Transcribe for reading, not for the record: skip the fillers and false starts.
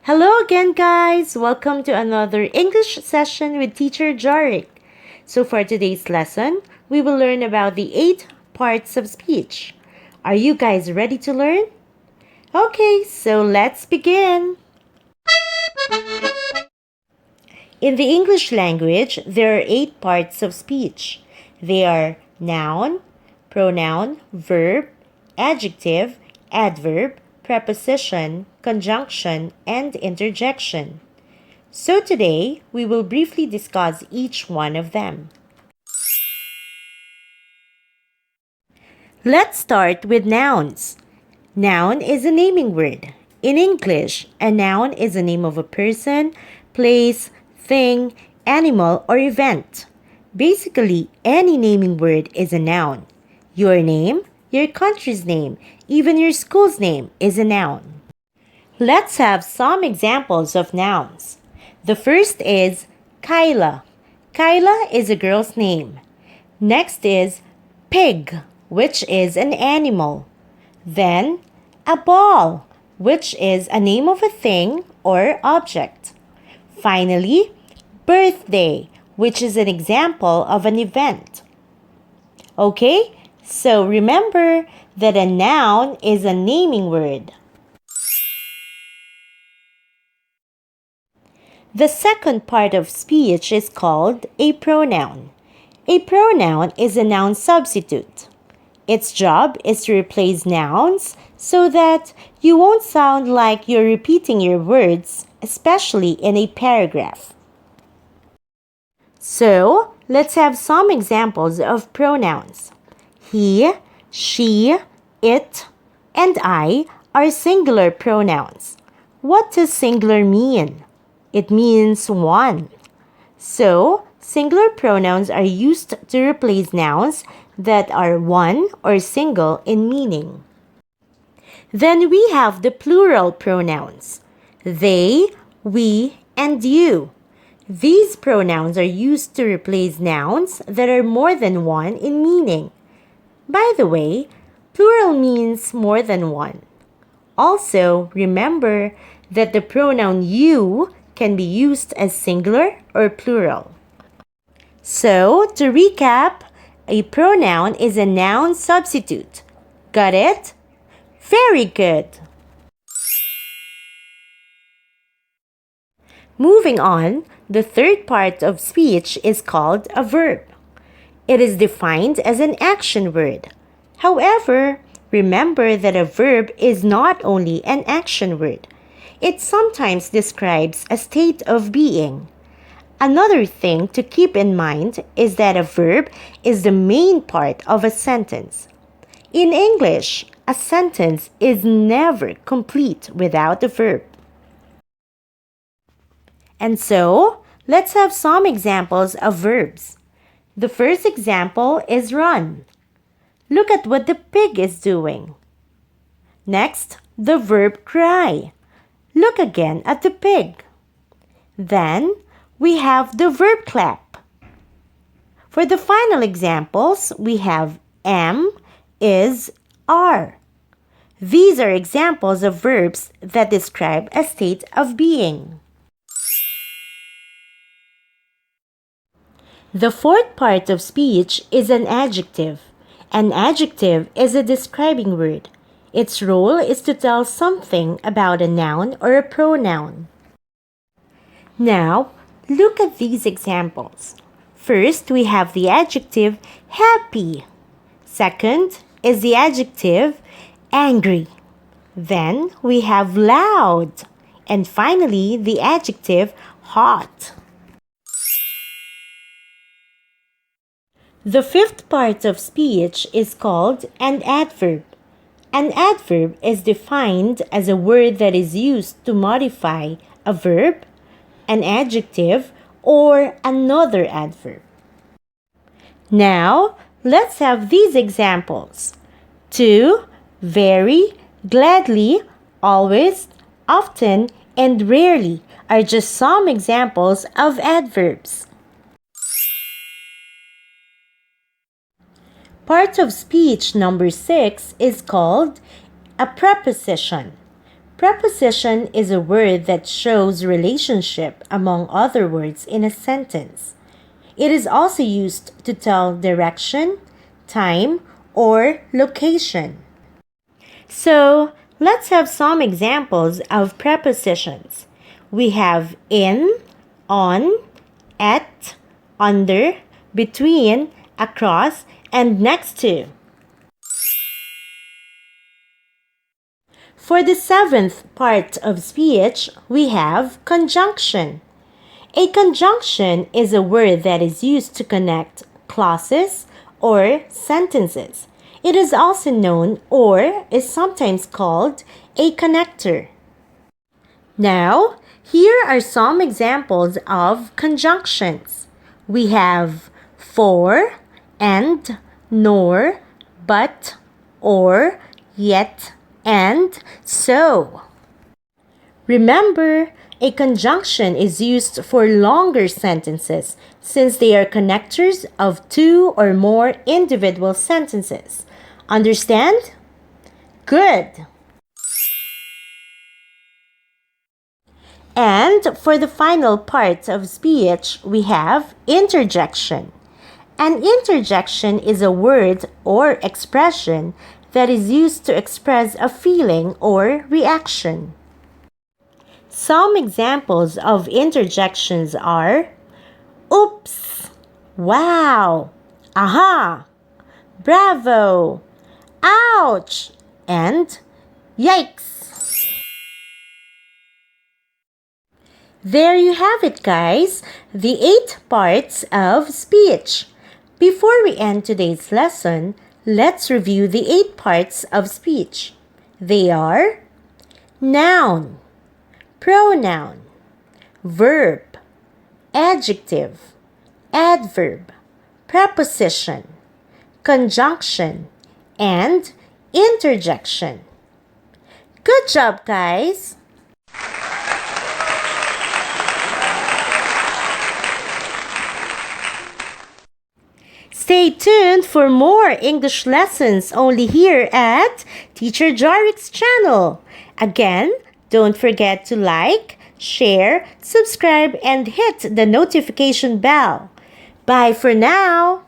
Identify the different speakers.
Speaker 1: Hello again, guys! Welcome to another English session with Teacher Jorik. So for today's lesson, we will learn about the 8 parts of speech. Are you guys ready to learn? Okay, so let's begin. In the English language, there are 8 parts of speech. They are noun, pronoun, verb, adjective, adverb, preposition, conjunction, and interjection. So today, we will briefly discuss each one of them. Let's start with nouns. Noun is a naming word. In English, a noun is the name of a person, place, thing, animal, or event. Basically, any naming word is a noun. Your name, your country's name, even your school's name is a noun. Let's have some examples of nouns. The first is Kyla. Kyla is a girl's name. Next is pig, which is an animal. Then a ball, which is a name of a thing or object. Finally, birthday, which is an example of an event. Okay, so remember that a noun is a naming word. The second part of speech is called a pronoun. A pronoun is a noun substitute. Its job is to replace nouns so that you won't sound like you're repeating your words, especially in a paragraph. So, let's have some examples of pronouns. He, she, it, and I are singular pronouns. What does singular mean? It means one. So, singular pronouns are used to replace nouns that are one or single in meaning. Then we have the plural pronouns. They, we, and you. These pronouns are used to replace nouns that are more than one in meaning. By the way, plural means more than one. Also, remember that the pronoun you can be used as singular or plural. So, to recap, a pronoun is a noun substitute. Got it? Very good. Moving on, the third part of speech is called a verb. It is defined as an action word. However, remember that a verb is not only an action word. It sometimes describes a state of being. Another thing to keep in mind is that a verb is the main part of a sentence. In English, a sentence is never complete without a verb. And so, let's have some examples of verbs. The first example is run. Look at what the pig is doing. Next, the verb cry. Look again at the pig. Then, we have the verb clap. For the final examples, we have am, is, are. These are examples of verbs that describe a state of being. The fourth part of speech is an adjective. An adjective is a describing word. Its role is to tell something about a noun or a pronoun. Now, look at these examples. First, we have the adjective happy. Second is the adjective angry. Then we have loud. And finally, the adjective hot. The fifth part of speech is called an adverb. An adverb is defined as a word that is used to modify a verb, an adjective, or another adverb. Now, let's have these examples. To, very, gladly, always, often, and rarely are just some examples of adverbs. Part of speech number 6 is called a preposition. Preposition is a word that shows relationship among other words in a sentence. It is also used to tell direction, time, or location. So, let's have some examples of prepositions. We have in, on, at, under, between, across, and next to. For the seventh part of speech, we have conjunction. A conjunction is a word that is used to connect clauses or sentences. It is also known or is sometimes called a connector. Now, here are some examples of conjunctions. We have for, and, nor, but, or, yet, and, so. Remember, a conjunction is used for longer sentences since they are connectors of two or more individual sentences. Understand? Good! And for the final part of speech, we have interjection. An interjection is a word or expression that is used to express a feeling or reaction. Some examples of interjections are oops, wow, aha, bravo, ouch, and yikes. There you have it, guys, the 8 parts of speech. Before we end today's lesson, let's review the 8 parts of speech. They are noun, pronoun, verb, adjective, adverb, preposition, conjunction, and interjection. Good job, guys! Stay tuned for more English lessons only here at Teacher Jarik's channel. Again, don't forget to like, share, subscribe, and hit the notification bell. Bye for now!